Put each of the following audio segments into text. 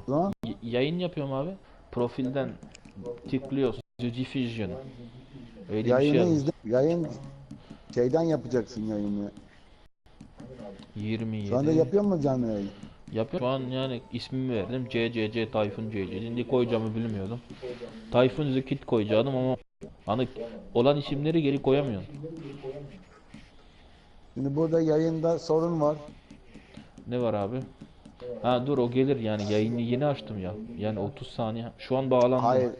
Lan Yayın yapıyorum abi. Profilden tıklıyorsun. Diffusion. Öyle bir şey yayını yazmış. izle. Yayın şeyden yapacaksın yayını. Şu anda 27. yapıyor mu canlı yayın? Yapıyorum. Şu an yani ismimi verdim. CCC Tayfun CC. Şimdi koyacağımı bilmiyordum. Tayfun Zükit koyacaktım ama hani olan isimleri geri koyamıyorum. Şimdi burada yayında sorun var. Ne var abi? Ha dur o gelir yani yayını yeni açtım ya. Yani 30 saniye. Şu an bağlandım. Hayır,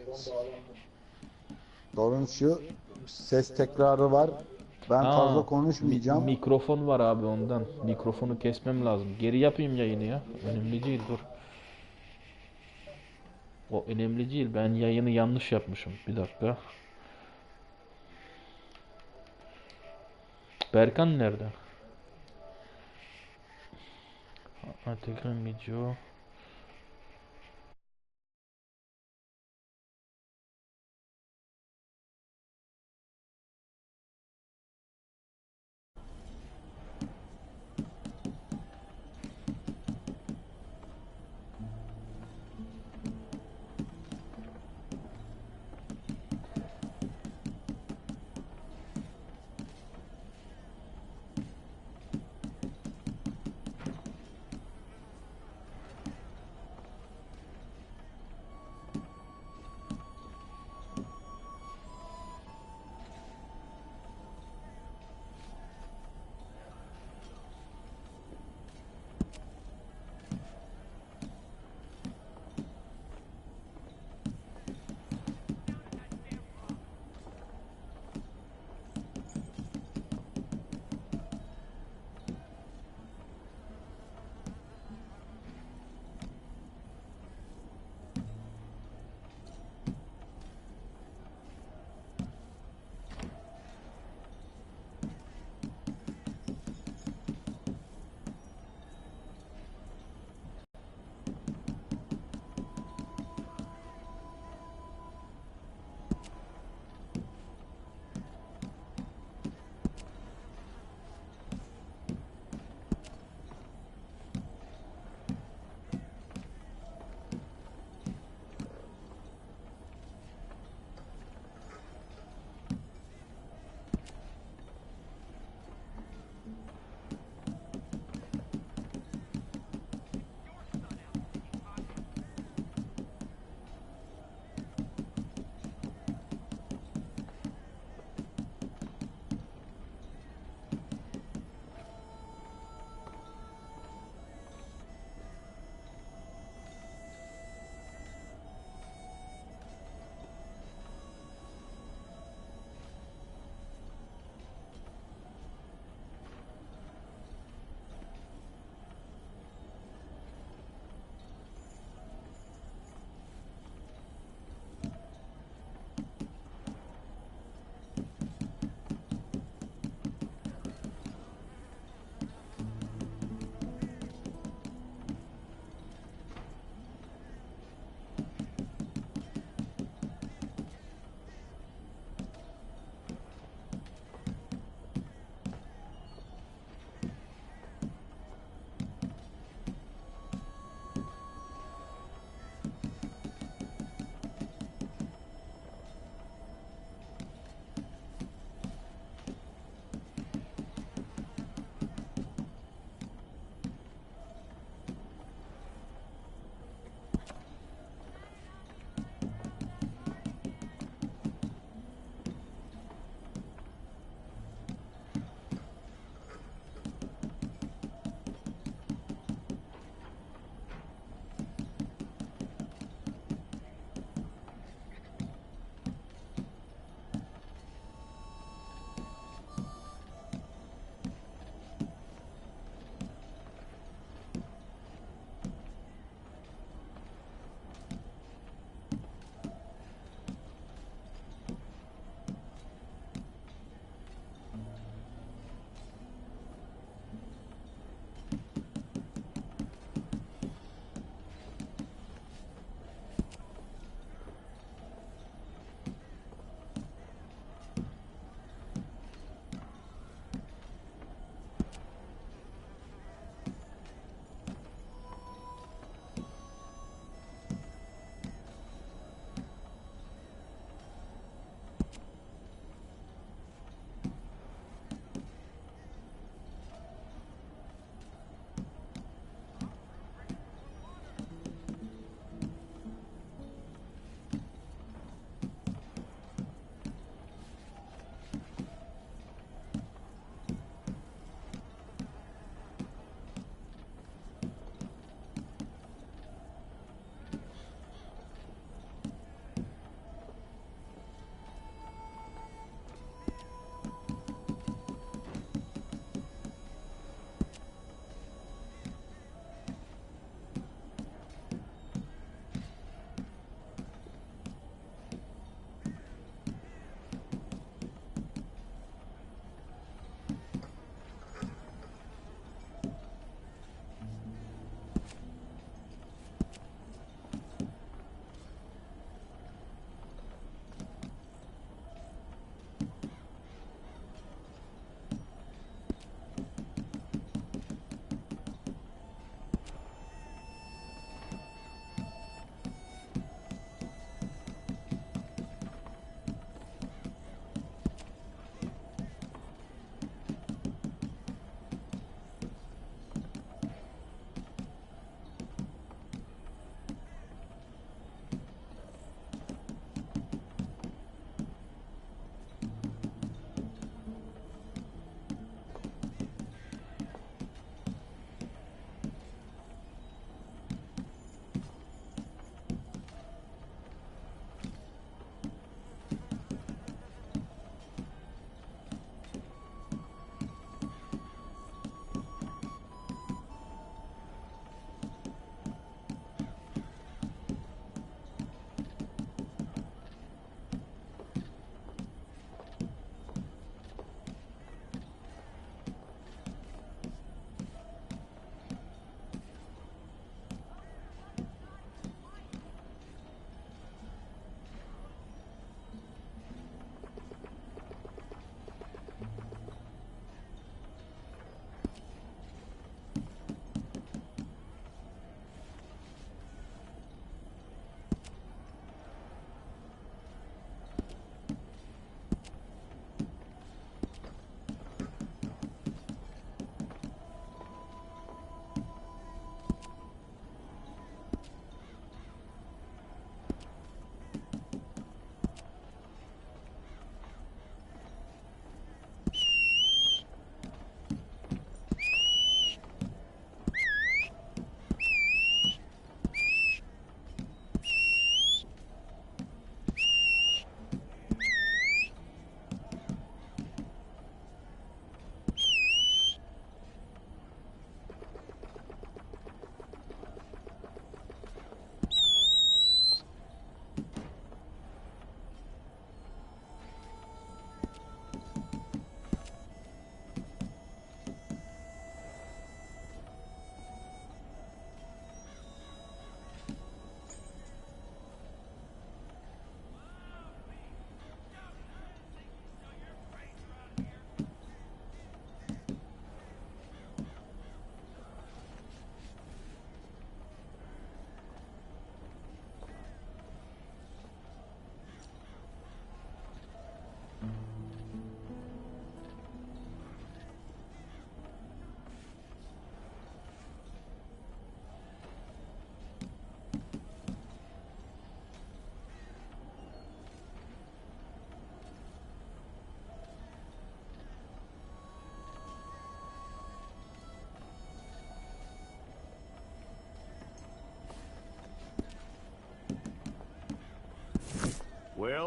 sorun şu. Ses tekrarı var. Ben Ha fazla konuşmayacağım. mikrofon var abi ondan. Mikrofonu kesmem lazım. Geri yapayım yayını ya. Önemli değil dur. O önemli değil. Ben yayını yanlış yapmışım. Bir dakika. Berkan nerede? Ha, tekrar video.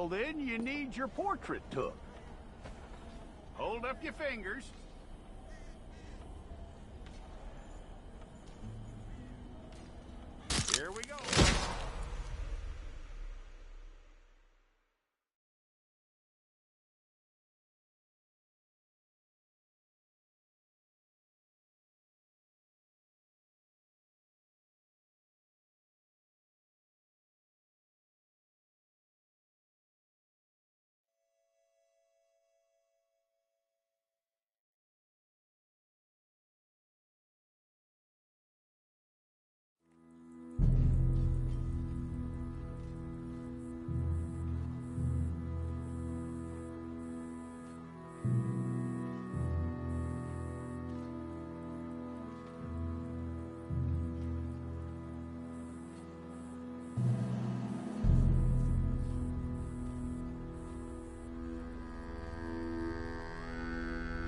Well, then you need your portrait took. Hold up your fingers. Here we go.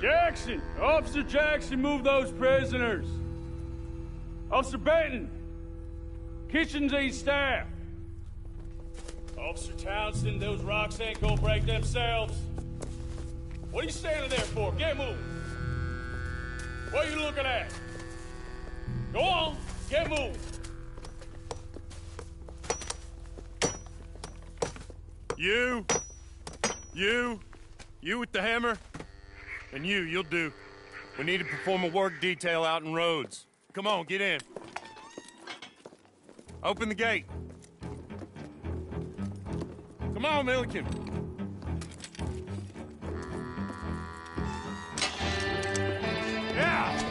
Jackson! Officer Jackson, move those prisoners! Officer Benton! Kitchens aid staff! Officer Townsend, those rocks ain't gonna break themselves. What are you standing there for? Get moving! What are you looking at? Go on, get moving! You with the hammer? And you'll do. We need to perform a work detail out in Rhodes. Come on, get in. Open the gate. Come on, Milliken. Yeah!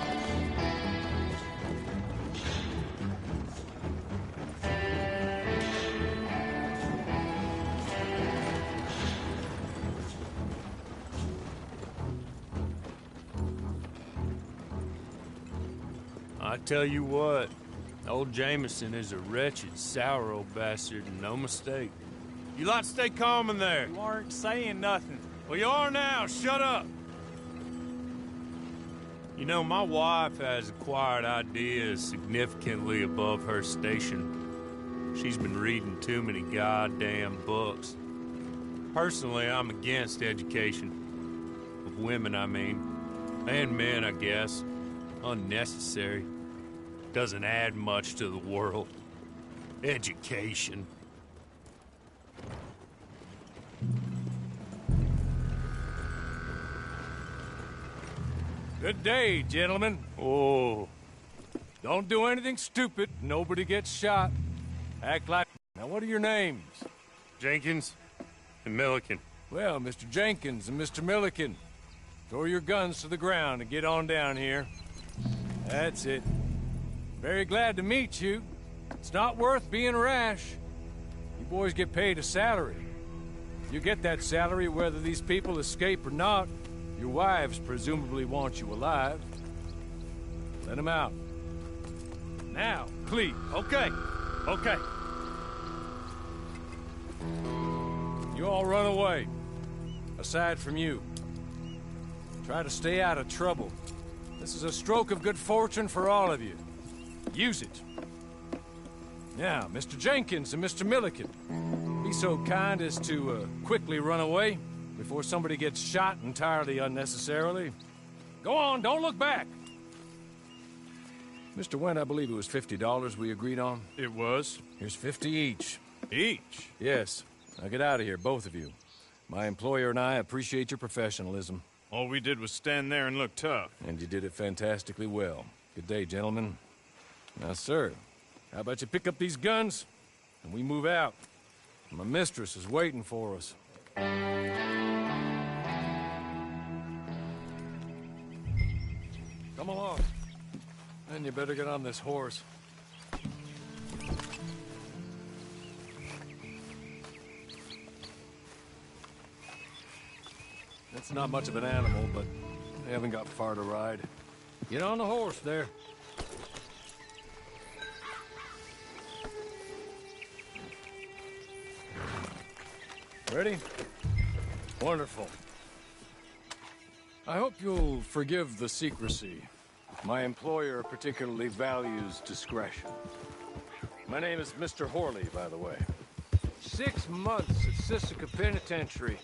I tell you what, old Jameson is a wretched, sour old bastard, and no mistake. You lot stay calm in there. You aren't saying nothing. Well, you are now. Shut up. You know, my wife has acquired ideas significantly above her station. She's been reading too many goddamn books. Personally, I'm against education. Of women, I mean. And men, I guess. Unnecessary. Doesn't add much to the world. Education. Good day, gentlemen. Oh, Don't do anything stupid. Nobody gets shot. Act like... Now, what are your names? Jenkins and Milliken. Well, Mr. Jenkins and Mr. Milliken, throw your guns to the ground and get on down here. That's it. Very glad to meet you. It's not worth being rash. You boys get paid a salary. You get that salary whether these people escape or not. Your wives presumably want you alive. Let them out. Now, please. Okay. You all run away. Aside from you. Try to stay out of trouble. This is a stroke of good fortune for all of you. Use it. Now, Mr. Jenkins and Mr. Milliken, be so kind as to quickly run away before somebody gets shot entirely unnecessarily. Go on, don't look back. Mr. Wendt, I believe it was $50 we agreed on. It was. Here's 50 each. Each? Yes. Now get out of here, both of you. My employer and I appreciate your professionalism. All we did was stand there and look tough. And you did it fantastically well. Good day, gentlemen. Now, sir, how about you pick up these guns and we move out? My mistress is waiting for us. Come along. Then you better get on this horse. It's not much of an animal, but they haven't got far to ride. Get on the horse there. Ready? Wonderful. I hope you'll forgive the secrecy. My employer particularly values discretion. My name is Mr. Horley, by the way. 6 months at Sisika Penitentiary,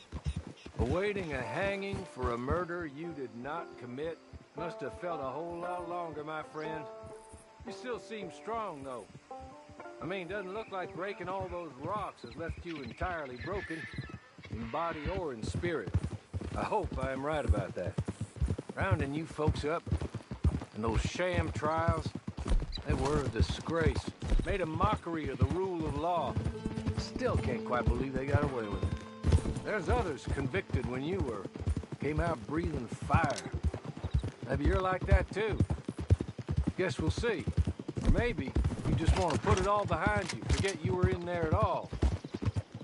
awaiting a hanging for a murder you did not commit. Must have felt a whole lot longer, my friend. You still seem strong, though. I mean, doesn't look like breaking all those rocks has left you entirely broken, in body or in spirit. I hope I am right about that. Rounding you folks up, and those sham trials, they were a disgrace. Made a mockery of the rule of law. Still can't quite believe they got away with it. There's others convicted when you were. Came out breathing fire. Maybe you're like that too. Guess we'll see. Or maybe you just want to put it all behind you, forget you were in there at all.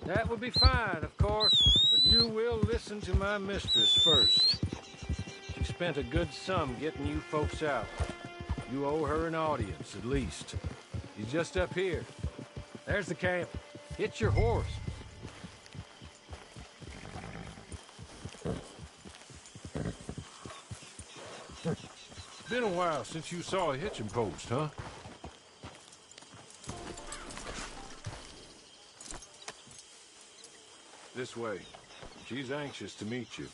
That would be fine, of course, but you will listen to my mistress first. She spent a good sum getting you folks out. You owe her an audience, at least. She's just up here. There's the camp. Hit your horse. Been a while since you saw a hitching post, huh? This way. She's anxious to meet you.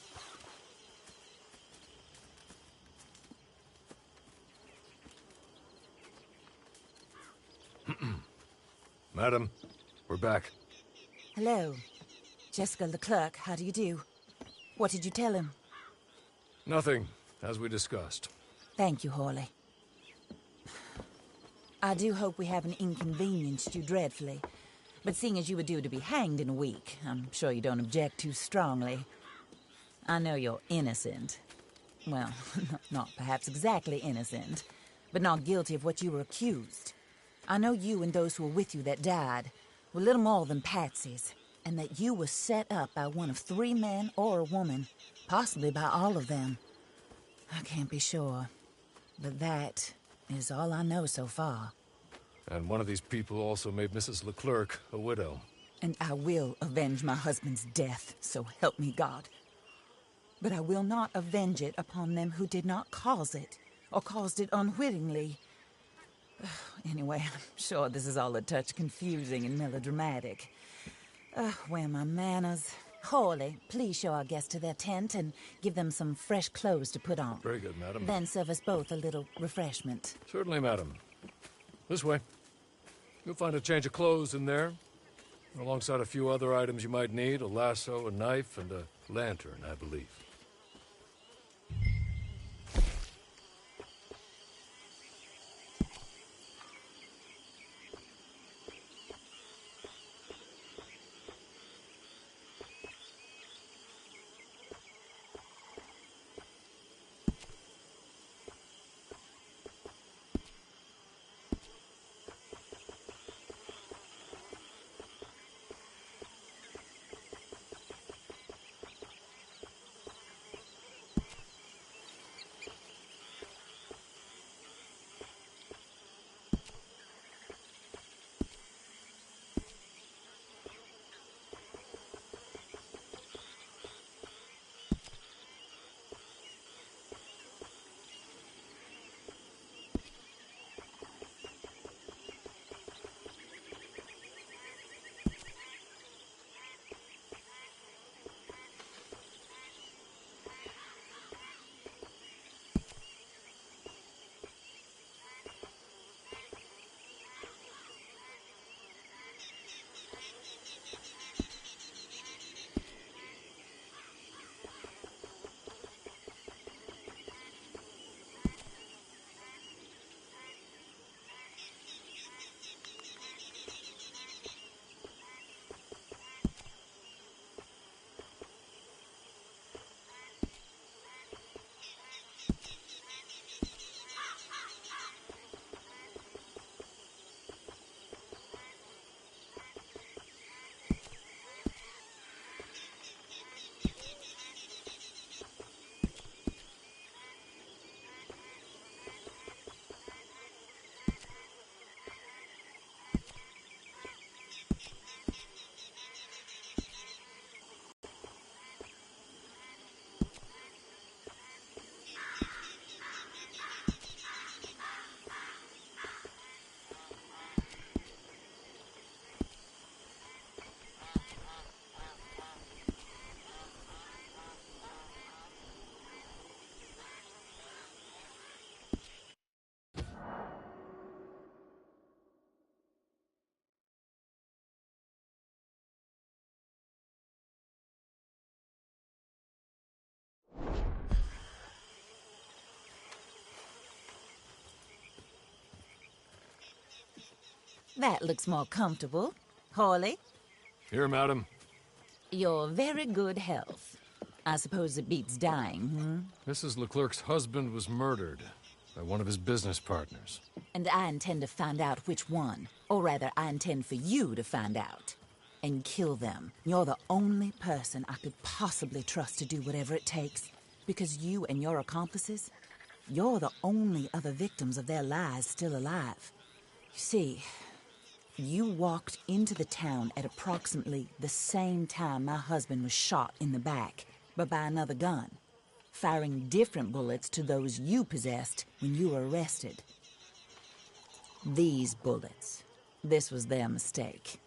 Madam, we're back. Hello. Jessica Leclerc, how do you do? What did you tell him? Nothing, as we discussed. Thank you, Hawley. I do hope we haven't inconvenienced you dreadfully. But seeing as you were due to be hanged in a week, I'm sure you don't object too strongly. I know you're innocent. Well, not perhaps exactly innocent, but not guilty of what you were accused. I know you and those who were with you that died were little more than patsies, and that you were set up by one of 3 men or a woman, possibly by all of them. I can't be sure, but that is all I know so far. And one of these people also made Mrs. Leclerc a widow. And I will avenge my husband's death, so help me God. But I will not avenge it upon them who did not cause it, or caused it unwittingly. Anyway, I'm sure this is all a touch confusing and melodramatic. Where are my manners? Hawley, please show our guests to their tent and give them some fresh clothes to put on. Very good, madam. Then serve us both a little refreshment. Certainly, madam. This way. You'll find a change of clothes in there, alongside a few other items you might need, a lasso, a knife, and a lantern, I believe. That looks more comfortable. Hawley, Here, madam. your very good health. I suppose it beats dying, Mrs. Leclerc's husband was murdered by one of his business partners. And I intend to find out which one. Or rather, I intend for you to find out. And kill them. You're the only person I could possibly trust to do whatever it takes. Because you and your accomplices, you're the only other victims of their lies still alive. You see, you walked into the town at approximately the same time my husband was shot in the back, but by another gun, firing different bullets to those you possessed when you were arrested. These bullets, this was their mistake.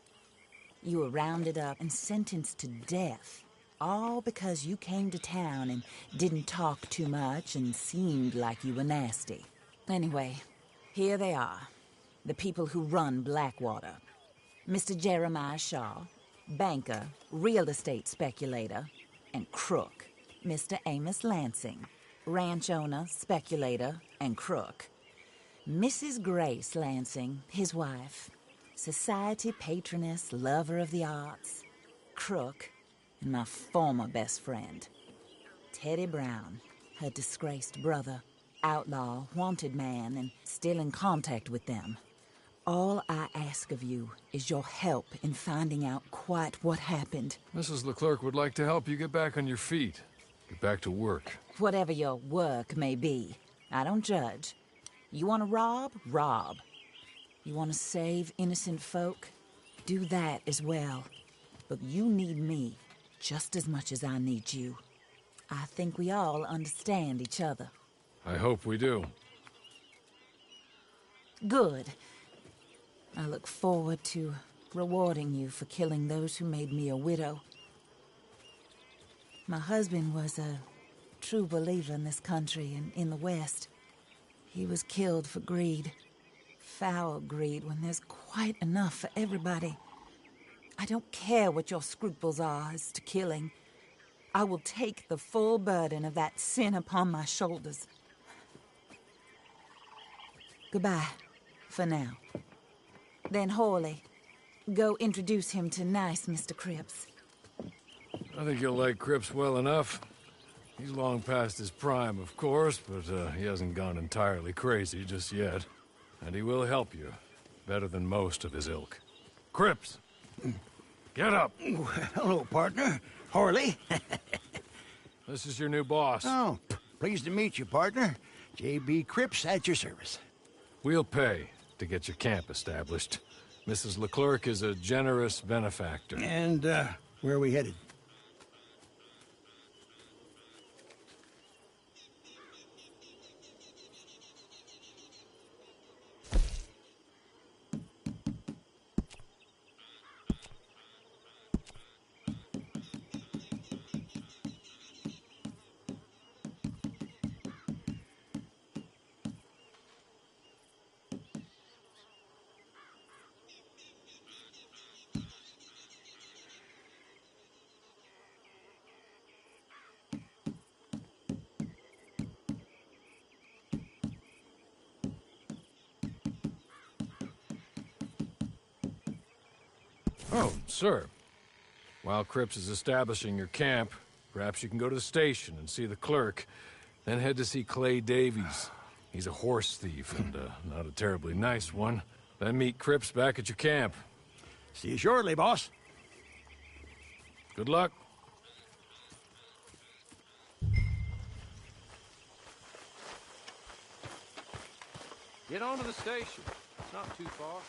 You were rounded up and sentenced to death, all because you came to town and didn't talk too much and seemed like you were nasty. Anyway, here they are, the people who run Blackwater. Mr. Jeremiah Shaw, banker, real estate speculator, and crook. Mr. Amos Lansing, ranch owner, speculator, and crook. Mrs. Grace Lansing, his wife, society patroness, lover of the arts, crook, and my former best friend, Teddy Brown, her disgraced brother, outlaw, wanted man, and still in contact with them. All I ask of you is your help in finding out quite what happened. Mrs. Leclerc would like to help you get back on your feet. Get back to work. Whatever your work may be, I don't judge. You want to rob? Rob. You want to save innocent folk? Do that as well. But you need me just as much as I need you. I think we all understand each other. I hope we do. Good. I look forward to rewarding you for killing those who made me a widow. My husband was a true believer in this country and in the West. He was killed for greed. Foul greed when there's quite enough for everybody. I don't care what your scruples are as to killing. I will take the full burden of that sin upon my shoulders. Goodbye, for now. Then Hawley, go introduce him to nice Mr. Cripps. I think you'll like Cripps well enough. He's long past his prime, of course, but he hasn't gone entirely crazy just yet. And he will help you, better than most of his ilk. Cripps! Get up! Hello, partner. Harley. This is your new boss. Oh, pleased to meet you, partner. J.B. Cripps at your service. We'll pay to get your camp established. Mrs. Leclerc is a generous benefactor. And, where are we headed? Oh, sir. While Cripps is establishing your camp, perhaps you can go to the station and see the clerk, then head to see Clay Davies. He's a horse thief, and not a terribly nice one. Then meet Cripps back at your camp. See you shortly, boss. Good luck. Get on to the station. It's not too far.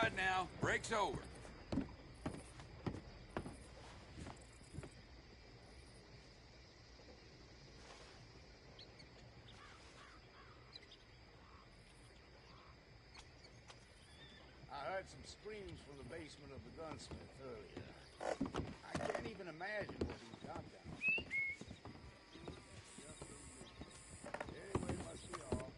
right now. Break's over. I heard some screams from the basement of the gunsmith earlier. I can't even imagine what he got down. Anyway, must be all.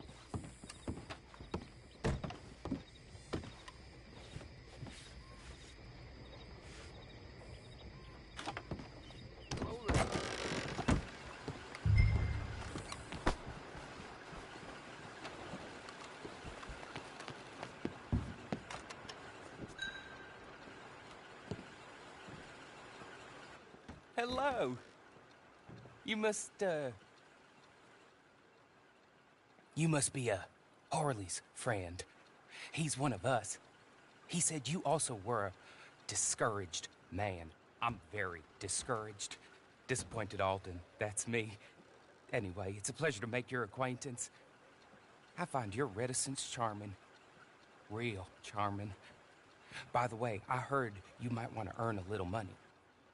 Hello. You must be Harley's friend. He's one of us. He said you also were a discouraged man. I'm very discouraged. Disappointed Alden, that's me. Anyway, it's a pleasure to make your acquaintance. I find your reticence charming. Real charming. By the way, I heard you might want to earn a little money.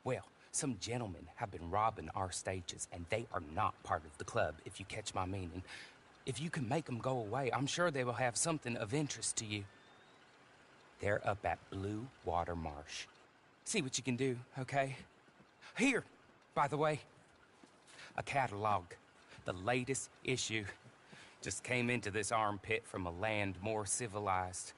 Well, some gentlemen have been robbing our stages, and they are not part of the club, if you catch my meaning. If you can make them go away, I'm sure they will have something of interest to you. They're up at Blue Water Marsh. See what you can do, okay? Here, by the way, a catalog. The latest issue. Just came into this armpit from a land more civilized.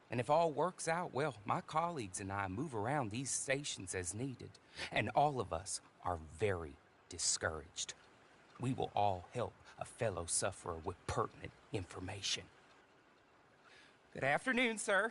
And if all works out, well, my colleagues and I move around these stations as needed. And all of us are very discouraged. We will all help a fellow sufferer with pertinent information. Good afternoon, sir.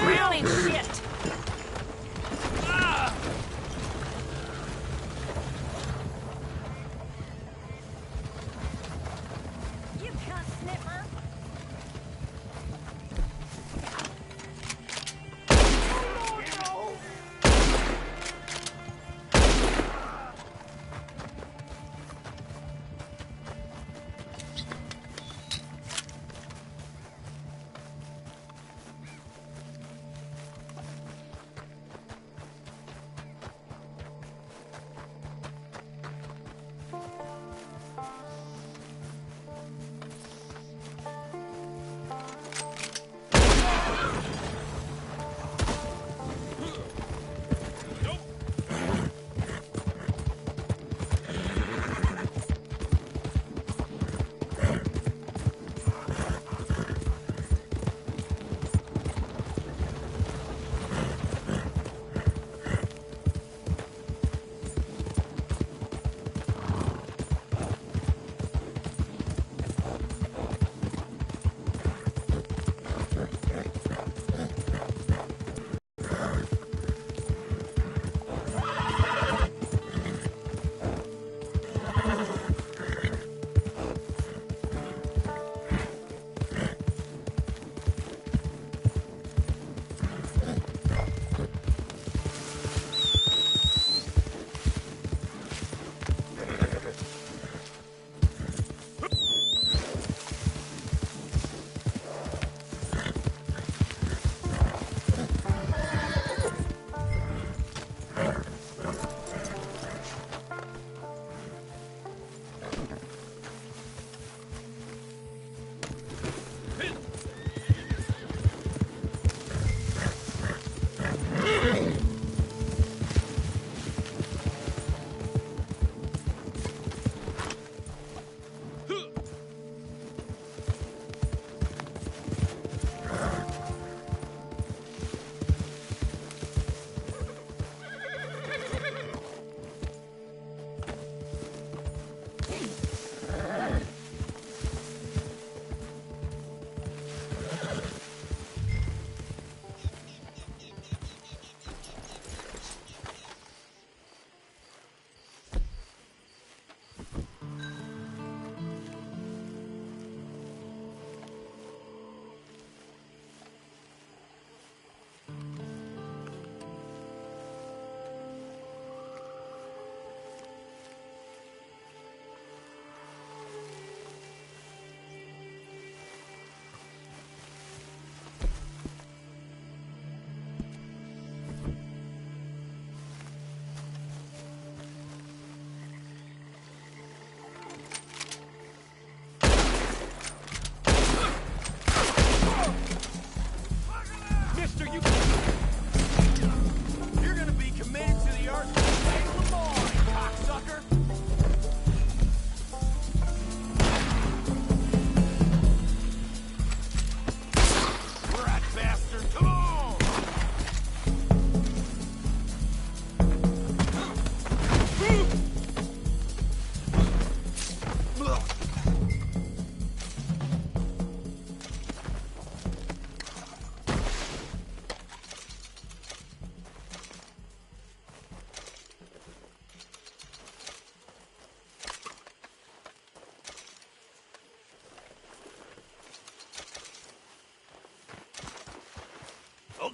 Drowning shit! You cunt sniffer!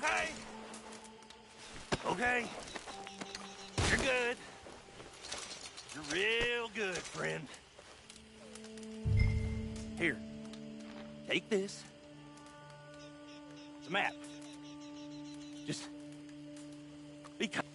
okay? Okay? You're good. You're real good, friend. Here. Take this. It's a map. Just be kind.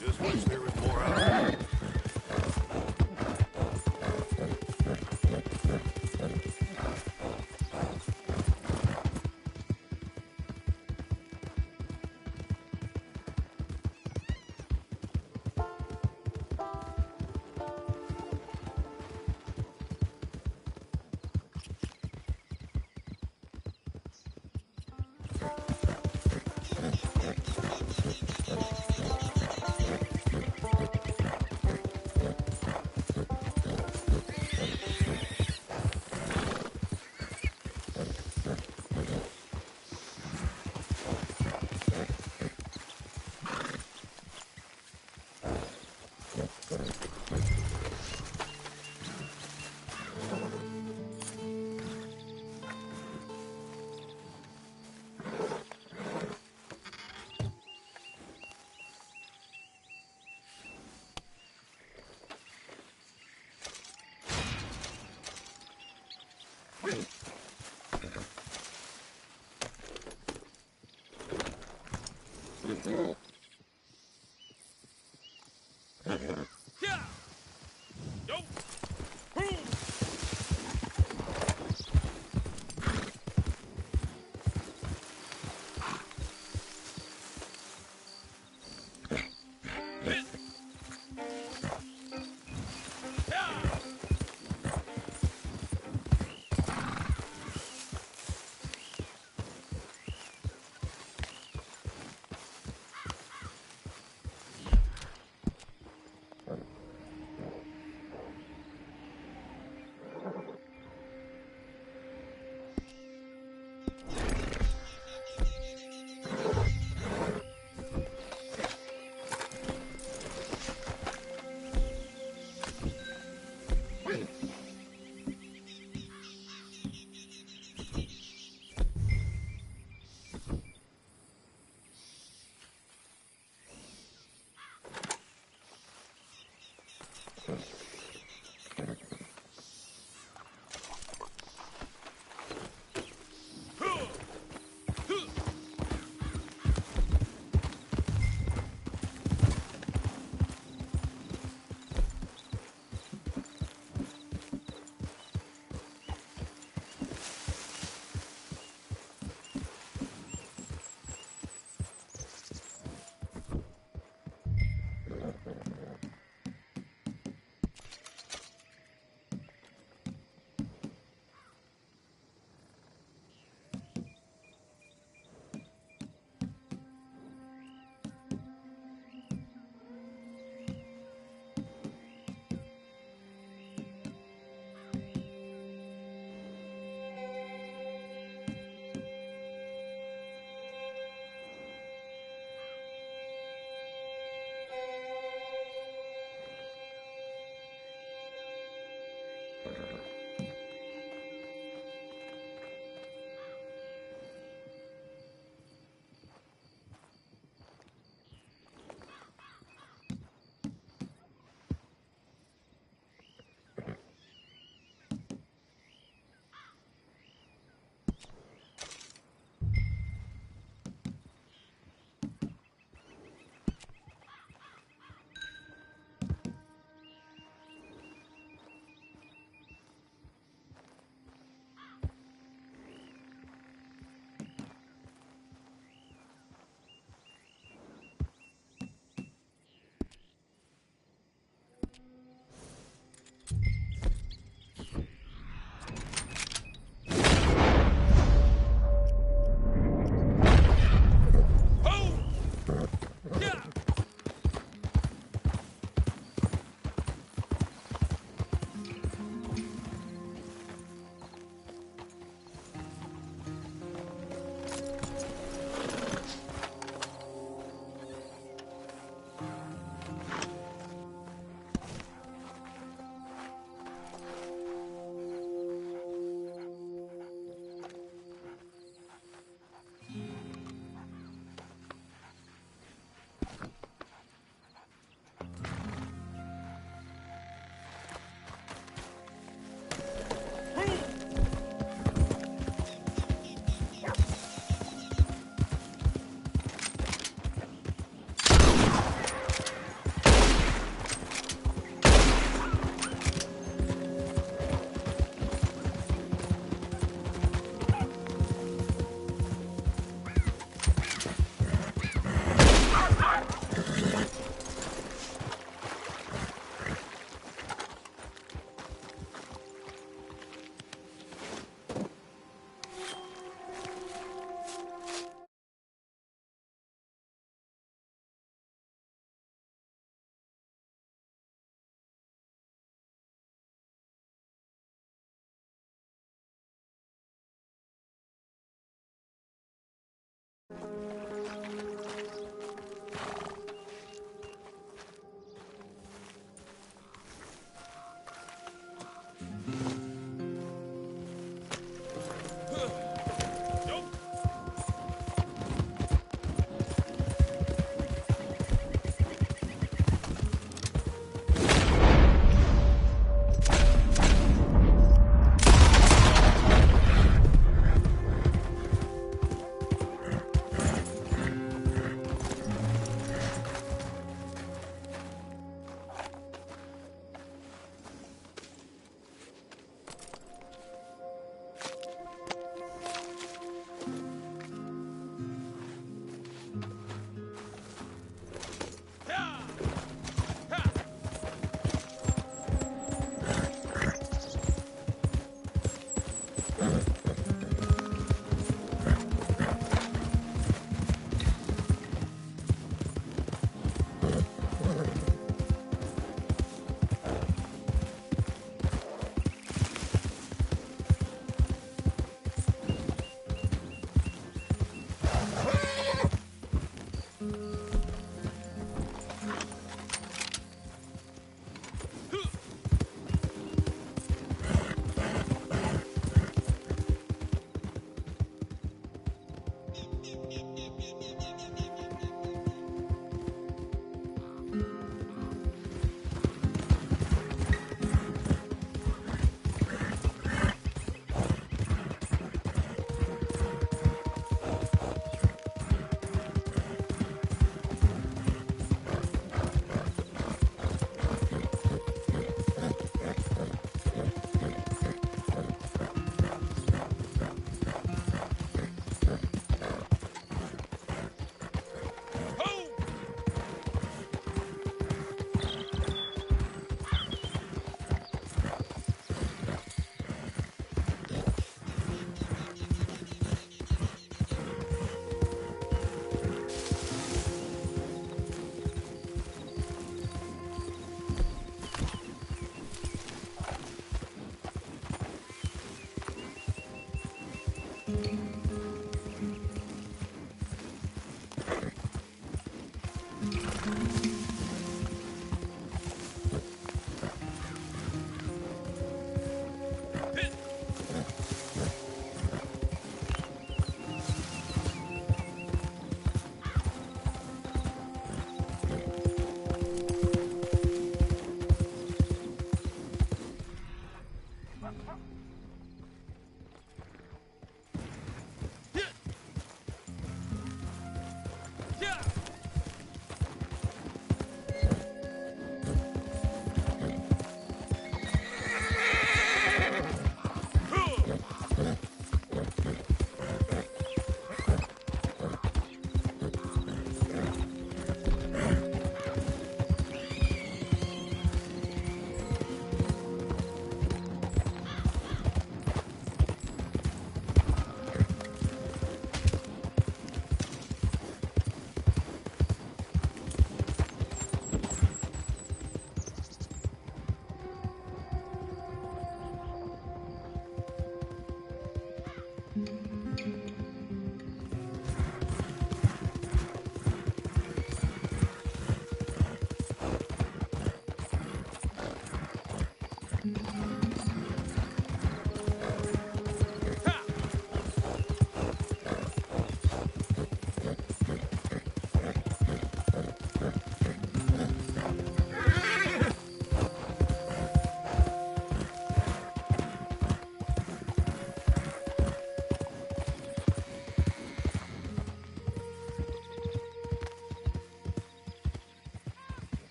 Just wish there was more out there.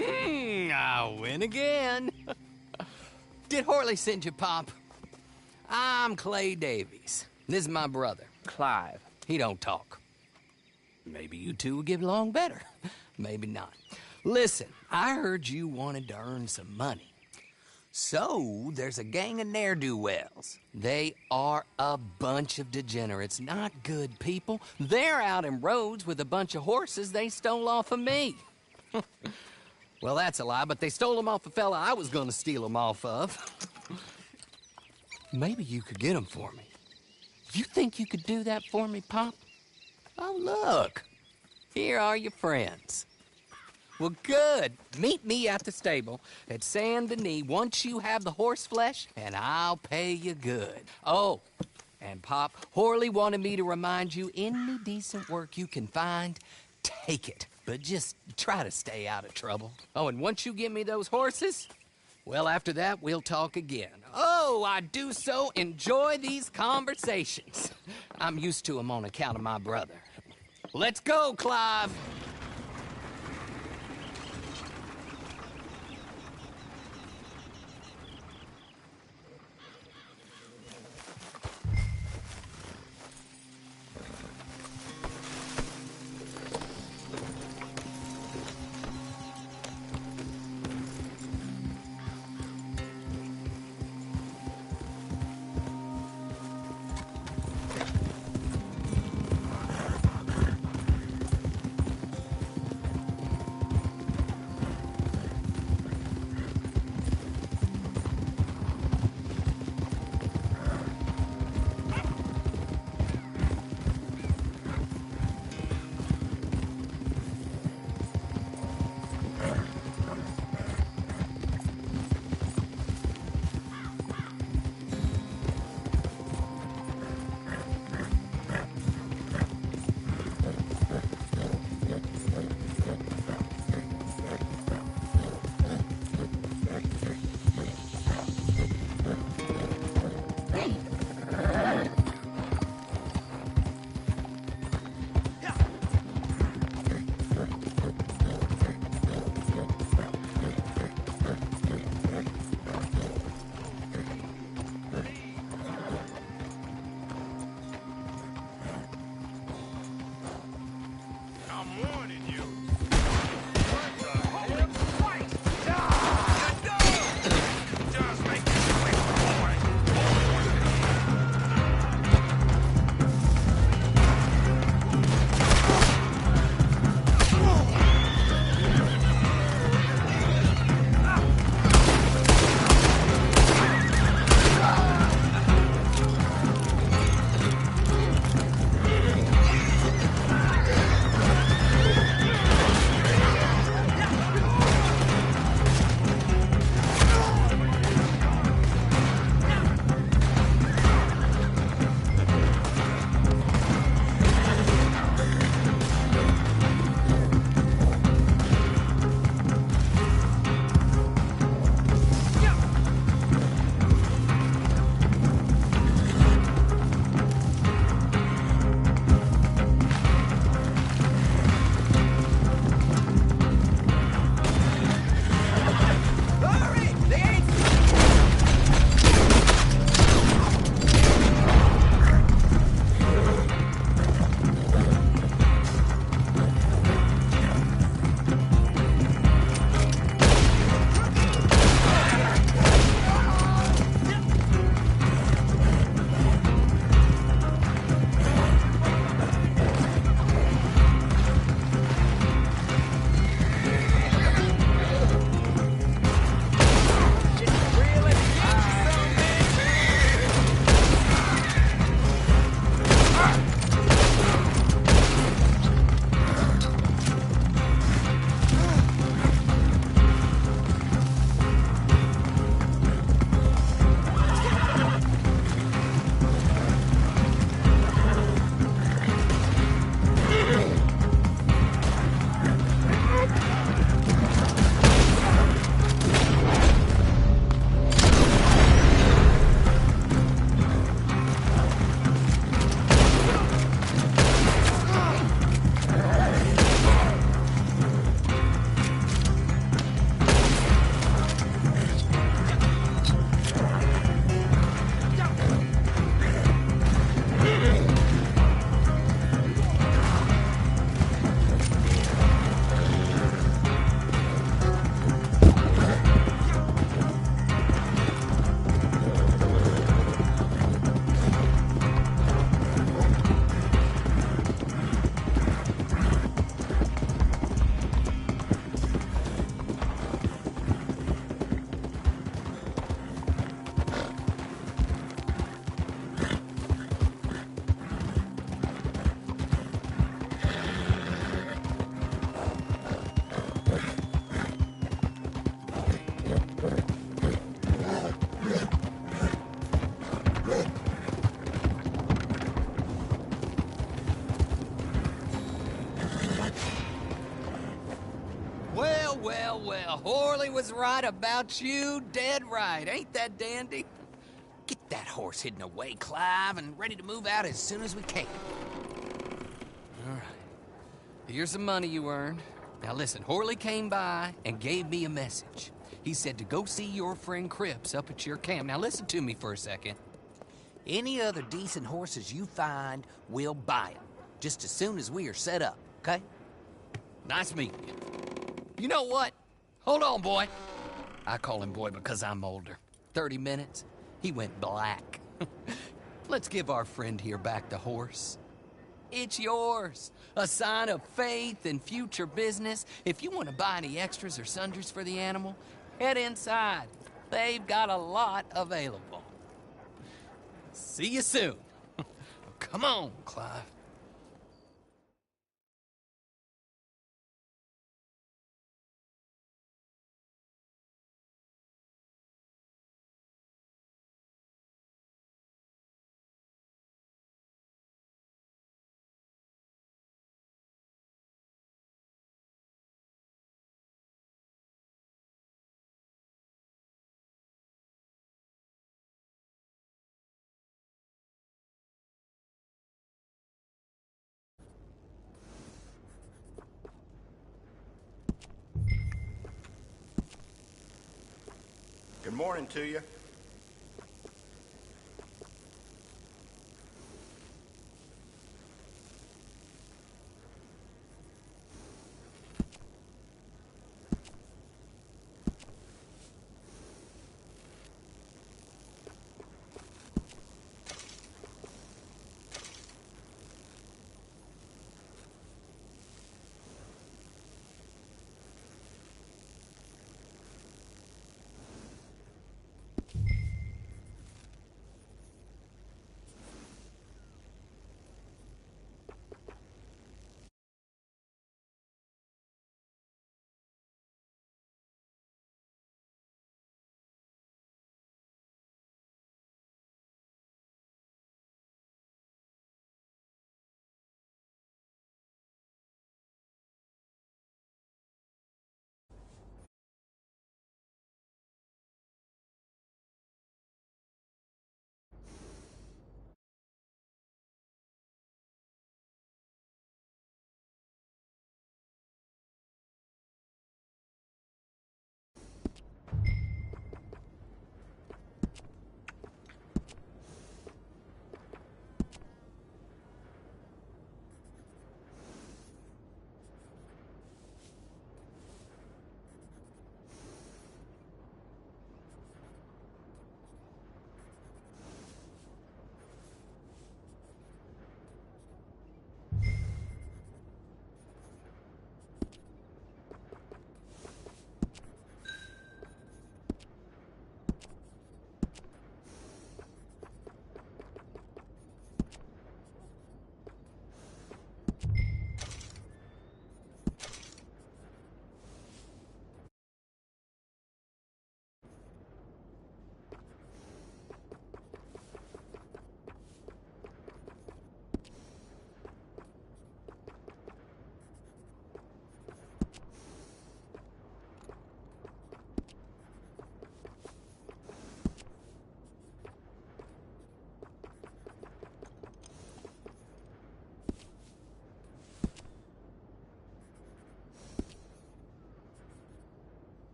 I win again. Did Horley send you, Pop? I'm Clay Davies. This is my brother, Clive. He don't talk. Maybe you two will get along better. Maybe not. Listen, I heard you wanted to earn some money. So, there's a gang of ne'er-do-wells. They are a bunch of degenerates, not good people. They're out in roads with a bunch of horses they stole off of me. Well, that's a lie, but they stole them off a fella I was gonna steal them off of. Maybe you could get them for me. You think you could do that for me, Pop? Oh, look. Here are your friends. Well, good. Meet me at the stable at Saint Denis once you have the horse flesh, and I'll pay you good. Oh, and Pop, Horley wanted me to remind you, any decent work you can find, take it. But just try to stay out of trouble. Oh, and once you give me those horses, well, after that, we'll talk again. Oh, I do so enjoy these conversations. I'm used to them on account of my brother. Let's go, Clive. Well, well, well. Horley was right about you. Dead right. Ain't that dandy? Get that horse hidden away, Clive, and ready to move out as soon as we can. All right. Here's the money you earned. Now listen, Horley came by and gave me a message. He said to go see your friend Cripps up at your camp. Now listen to me for a second. Any other decent horses you find, we'll buy them. Just as soon as we are set up, okay? Nice meeting you. You know what? Hold on, boy. I call him boy because I'm older. 30 minutes, he went black. Let's give our friend here back the horse. It's yours. A sign of faith and future business. If you want to buy any extras or sundries for the animal, head inside. They've got a lot available. See you soon. Come on, Clive. Good morning to you.